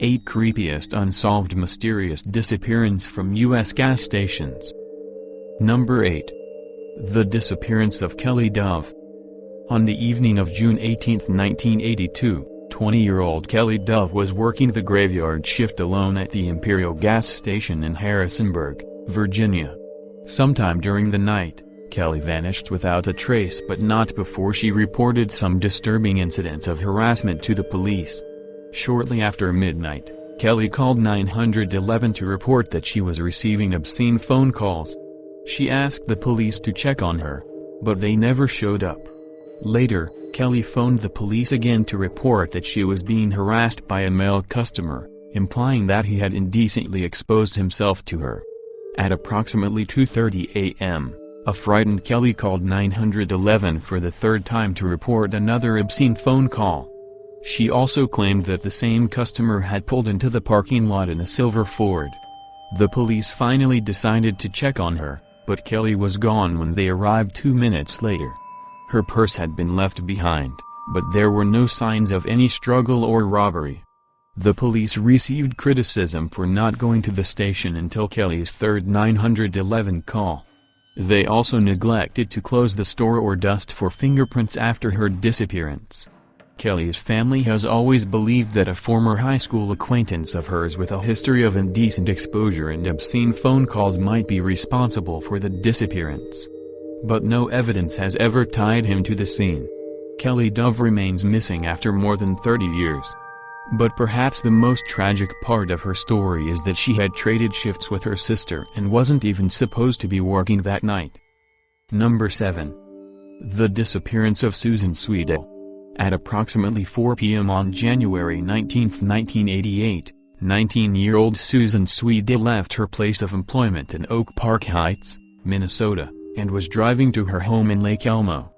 8 Creepiest Unsolved Mysterious Disappearance from U.S. Gas Stations. Number 8. The Disappearance of Kelli Dove. On the evening of June 18, 1982, 20-year-old Kelli Dove was working the graveyard shift alone at the Imperial gas station in Harrisonburg, Virginia. Sometime during the night, Kelli vanished without a trace, but not before she reported some disturbing incidents of harassment to the police. Shortly after midnight, Kelli called 911 to report that she was receiving obscene phone calls. She asked the police to check on her, but they never showed up. Later, Kelli phoned the police again to report that she was being harassed by a male customer, implying that he had indecently exposed himself to her. At approximately 2:30 a.m., a frightened Kelli called 911 for the third time to report another obscene phone call. She also claimed that the same customer had pulled into the parking lot in a silver Ford. The police finally decided to check on her, but Kelli was gone when they arrived 2 minutes later. Her purse had been left behind, but there were no signs of any struggle or robbery. The police received criticism for not going to the station until Kelli's third 911 call. They also neglected to close the store or dust for fingerprints after her disappearance. Kelli's family has always believed that a former high school acquaintance of hers with a history of indecent exposure and obscene phone calls might be responsible for the disappearance. But no evidence has ever tied him to the scene. Kelli Dove remains missing after more than 30 years. But perhaps the most tragic part of her story is that she had traded shifts with her sister and wasn't even supposed to be working that night. Number 7. The Disappearance of Susan Sweedle. At approximately 4 p.m. on January 19, 1988, 19-year-old Susan Sweedle left her place of employment in Oak Park Heights, Minnesota, and was driving to her home in Lake Elmo.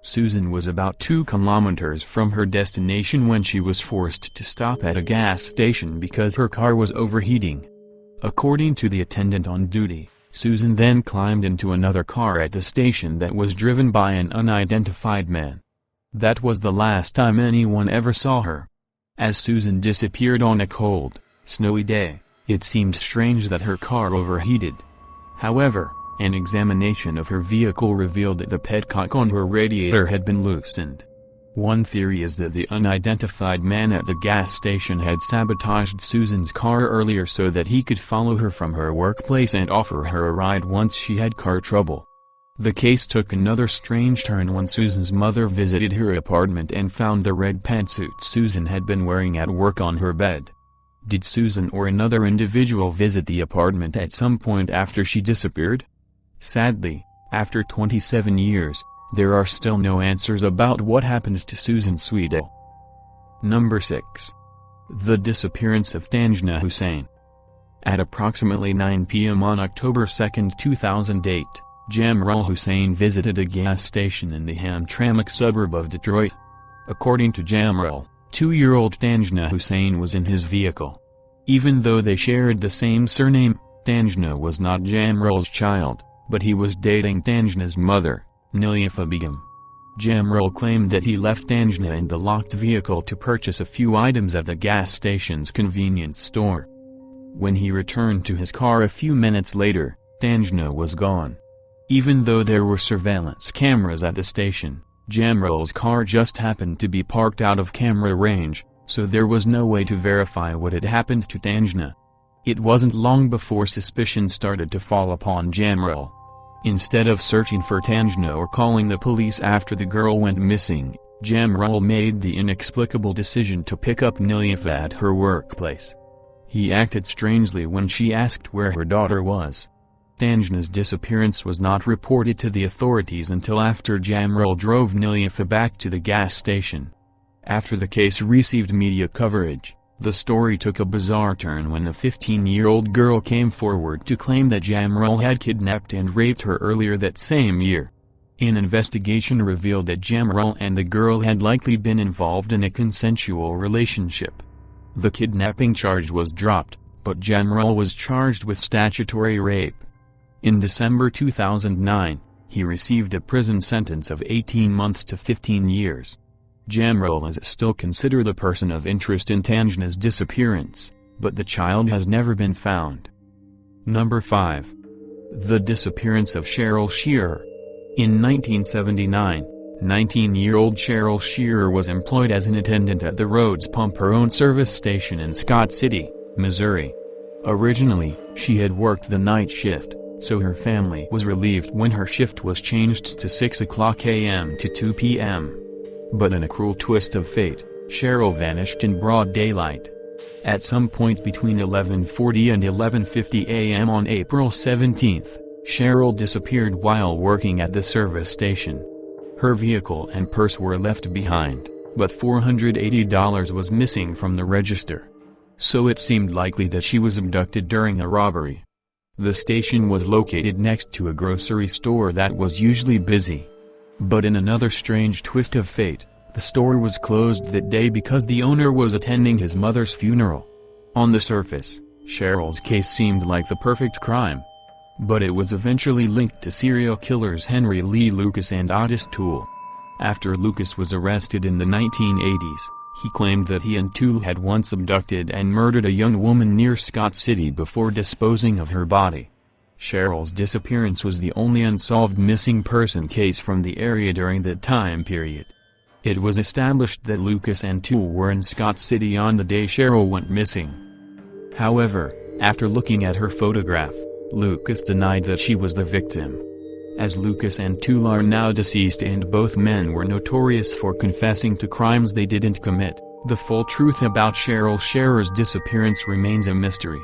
Susan was about 2 kilometers from her destination when she was forced to stop at a gas station because her car was overheating. According to the attendant on duty, Susan then climbed into another car at the station that was driven by an unidentified man. That was the last time anyone ever saw her. As Susan disappeared on a cold, snowy day, it seemed strange that her car overheated. However, an examination of her vehicle revealed that the petcock on her radiator had been loosened. One theory is that the unidentified man at the gas station had sabotaged Susan's car earlier so that he could follow her from her workplace and offer her a ride once she had car trouble. The case took another strange turn when Susan's mother visited her apartment and found the red pantsuit Susan had been wearing at work on her bed. Did Susan or another individual visit the apartment at some point after she disappeared? Sadly, after 27 years, there are still no answers about what happened to Susan Sweedle. Number 6. The Disappearance of Tangena Hussain. At approximately 9 p.m. on October 2, 2008, Cheryl Hussain visited a gas station in the Hamtramck suburb of Detroit. According to Cheryl, 2-year-old Tangena Hussain was in his vehicle. Even though they shared the same surname, Tangena was not Cheryl's child, but he was dating Tangena's mother, Nilüfer Begum. Cheryl claimed that he left Tangena in the locked vehicle to purchase a few items at the gas station's convenience store. When he returned to his car a few minutes later, Tangena was gone. Even though there were surveillance cameras at the station, Cheryl's car just happened to be parked out of camera range, so there was no way to verify what had happened to Tangena. It wasn't long before suspicion started to fall upon Cheryl. Instead of searching for Tangena or calling the police after the girl went missing, Cheryl made the inexplicable decision to pick up Nilüfer at her workplace. He acted strangely when she asked where her daughter was. Tangena's disappearance was not reported to the authorities until after Cheryl drove Nilüfer back to the gas station. After the case received media coverage, the story took a bizarre turn when a 15-year-old girl came forward to claim that Cheryl had kidnapped and raped her earlier that same year. An investigation revealed that Cheryl and the girl had likely been involved in a consensual relationship. The kidnapping charge was dropped, but Cheryl was charged with statutory rape. In December 2009, he received a prison sentence of 18 months to 15 years. Cheryl is still considered a person of interest in Tangena's disappearance, but the child has never been found. Number 5. The disappearance of Cheryl Scherer. In 1979, 19-year-old Cheryl Scherer was employed as an attendant at the Rhodes Pump Her Own service station in Scott City, Missouri. Originally, she had worked the night shift, so her family was relieved when her shift was changed to 6 a.m. to 2 p.m. But in a cruel twist of fate, Cheryl vanished in broad daylight. At some point between 11:40 and 11:50 a.m. on April 17, Cheryl disappeared while working at the service station. Her vehicle and purse were left behind, but $480 was missing from the register. So it seemed likely that she was abducted during a robbery. The station was located next to a grocery store that was usually busy. But in another strange twist of fate, the store was closed that day because the owner was attending his mother's funeral. On the surface, Cheryl's case seemed like the perfect crime. But it was eventually linked to serial killers Henry Lee Lucas and Otis Toole. After Lucas was arrested in the 1980s, he claimed that he and Toole had once abducted and murdered a young woman near Scott City before disposing of her body. Cheryl's disappearance was the only unsolved missing person case from the area during that time period. It was established that Lucas and Toole were in Scott City on the day Cheryl went missing. However, after looking at her photograph, Lucas denied that she was the victim. As Lucas and Toole are now deceased and both men were notorious for confessing to crimes they didn't commit, the full truth about Cheryl Scherer's disappearance remains a mystery.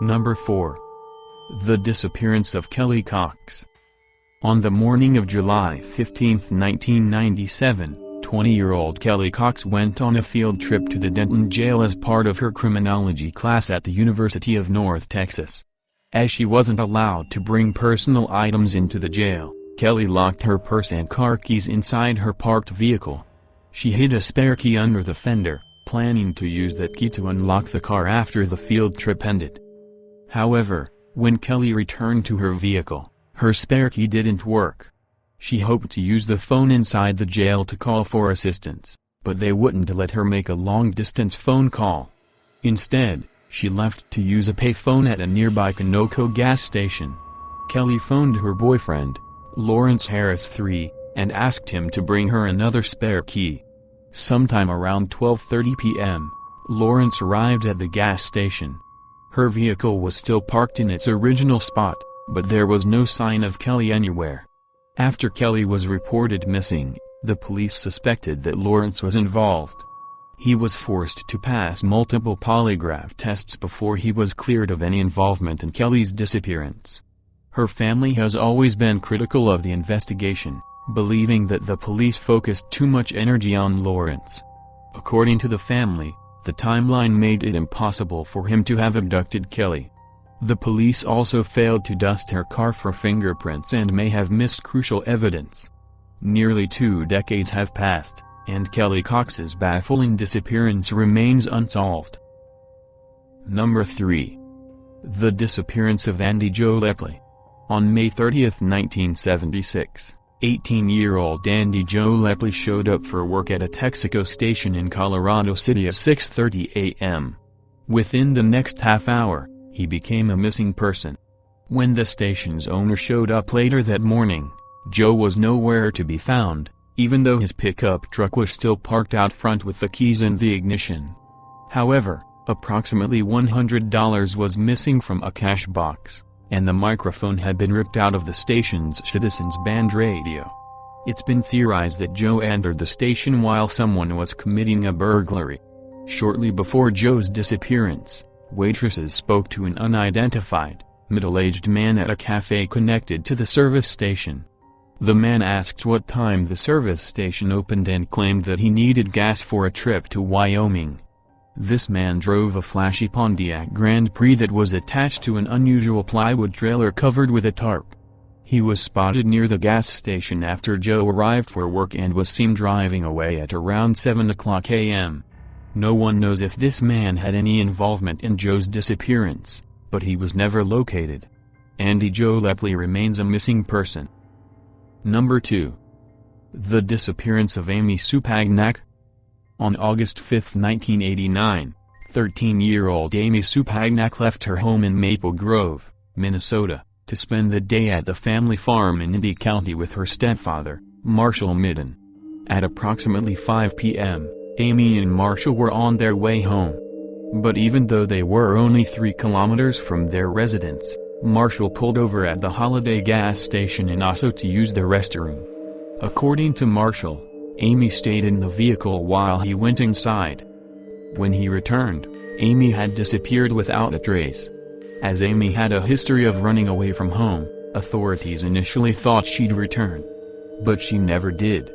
Number 4. The disappearance of Kelli Cox. On the morning of July 15, 1997, 20-year-old Kelli Cox went on a field trip to the Denton jail as part of her criminology class at the University of North Texas. As she wasn't allowed to bring personal items into the jail, Kelli locked her purse and car keys inside her parked vehicle. She hid a spare key under the fender, planning to use that key to unlock the car after the field trip ended. However, when Kelli returned to her vehicle, her spare key didn't work. She hoped to use the phone inside the jail to call for assistance, but they wouldn't let her make a long-distance phone call. Instead, she left to use a payphone at a nearby Conoco gas station. Kelli phoned her boyfriend, Lawrence Harris III, and asked him to bring her another spare key. Sometime around 12:30 p.m., Lawrence arrived at the gas station. Her vehicle was still parked in its original spot, but there was no sign of Kelli anywhere. After Kelli was reported missing, the police suspected that Lawrence was involved. He was forced to pass multiple polygraph tests before he was cleared of any involvement in Kelli's disappearance. Her family has always been critical of the investigation, believing that the police focused too much energy on Lawrence. According to the family, the timeline made it impossible for him to have abducted Kelli. The police also failed to dust her car for fingerprints and may have missed crucial evidence. Nearly 2 decades have passed, and Kelli Cox's baffling disappearance remains unsolved. Number 3. The disappearance of Andy Joe Lepley. On May 30, 1976, 18-year-old Andy Joe Lepley showed up for work at a Texaco station in Colorado City at 6:30 a.m. Within the next half hour, he became a missing person. When the station's owner showed up later that morning, Joe was nowhere to be found, even though his pickup truck was still parked out front with the keys in the ignition. However, approximately $100 was missing from a cash box, and the microphone had been ripped out of the station's Citizens Band radio. It's been theorized that Joe entered the station while someone was committing a burglary. Shortly before Joe's disappearance, waitresses spoke to an unidentified, middle-aged man at a cafe connected to the service station. The man asked what time the service station opened and claimed that he needed gas for a trip to Wyoming. This man drove a flashy Pontiac Grand Prix that was attached to an unusual plywood trailer covered with a tarp. He was spotted near the gas station after Joe arrived for work and was seen driving away at around 7 o'clock a.m. No one knows if this man had any involvement in Joe's disappearance, but he was never located. Andy Joe Lepley remains a missing person. Number 2. The disappearance of Amy Sue Pagnac. On August 5, 1989, 13-year-old Amy Sue Pagnac left her home in Maple Grove, Minnesota, to spend the day at the family farm in Indy County with her stepfather, Marshall Midden. At approximately 5 p.m., Amy and Marshall were on their way home. But even though they were only 3 kilometers from their residence, Marshall pulled over at the Holiday gas station in Osso to use the restroom. According to Marshall, Amy stayed in the vehicle while he went inside. When he returned, Amy had disappeared without a trace. As Amy had a history of running away from home, authorities initially thought she'd return. But she never did.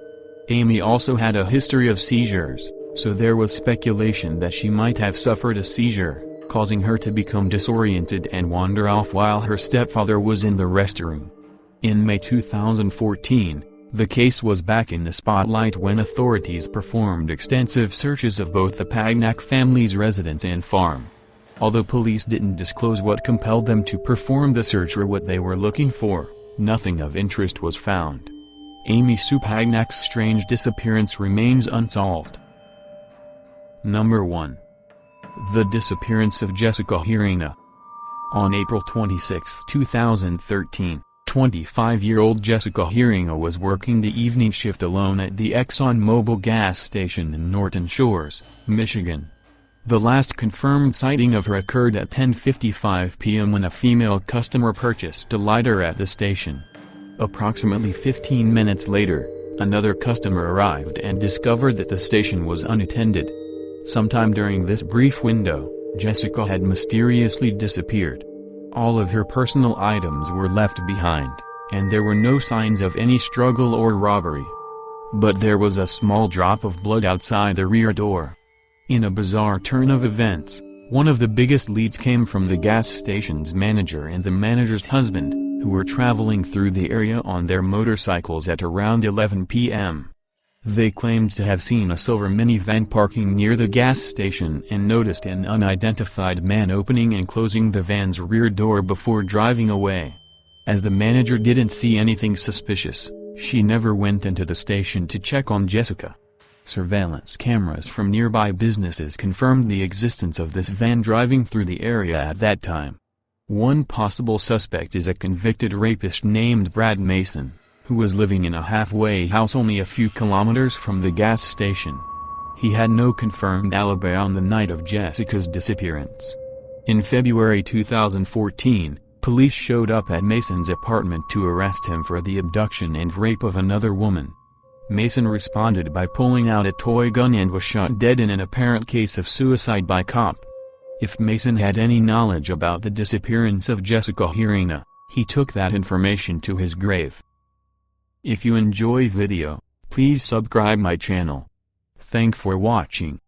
Amy also had a history of seizures, so there was speculation that she might have suffered a seizure, causing her to become disoriented and wander off while her stepfather was in the restroom. In May 2014, the case was back in the spotlight when authorities performed extensive searches of both the Pagnac family's residence and farm. Although police didn't disclose what compelled them to perform the search or what they were looking for, nothing of interest was found. Amy Sue Pagnac's strange disappearance remains unsolved. Number 1. The disappearance of Jessica Heeringa. On April 26, 2013, 25-year-old Jessica Heeringa was working the evening shift alone at the ExxonMobil gas station in Norton Shores, Michigan. The last confirmed sighting of her occurred at 10:55 p.m. when a female customer purchased a lighter at the station. Approximately 15 minutes later, another customer arrived and discovered that the station was unattended. Sometime during this brief window, Jessica had mysteriously disappeared. All of her personal items were left behind, and there were no signs of any struggle or robbery. But there was a small drop of blood outside the rear door. In a bizarre turn of events, one of the biggest leads came from the gas station's manager and the manager's husband, who were traveling through the area on their motorcycles at around 11 p.m. They claimed to have seen a silver minivan parking near the gas station and noticed an unidentified man opening and closing the van's rear door before driving away. As the manager didn't see anything suspicious, she never went into the station to check on Jessica. Surveillance cameras from nearby businesses confirmed the existence of this van driving through the area at that time. One possible suspect is a convicted rapist named Brad Mason, who was living in a halfway house only a few kilometers from the gas station. He had no confirmed alibi on the night of Jessica's disappearance. In February 2014, police showed up at Mason's apartment to arrest him for the abduction and rape of another woman. Mason responded by pulling out a toy gun and was shot dead in an apparent case of suicide by cop. If Mason had any knowledge about the disappearance of Jessica Heeringa, he took that information to his grave. If you enjoy video, please subscribe my channel. Thanks for watching.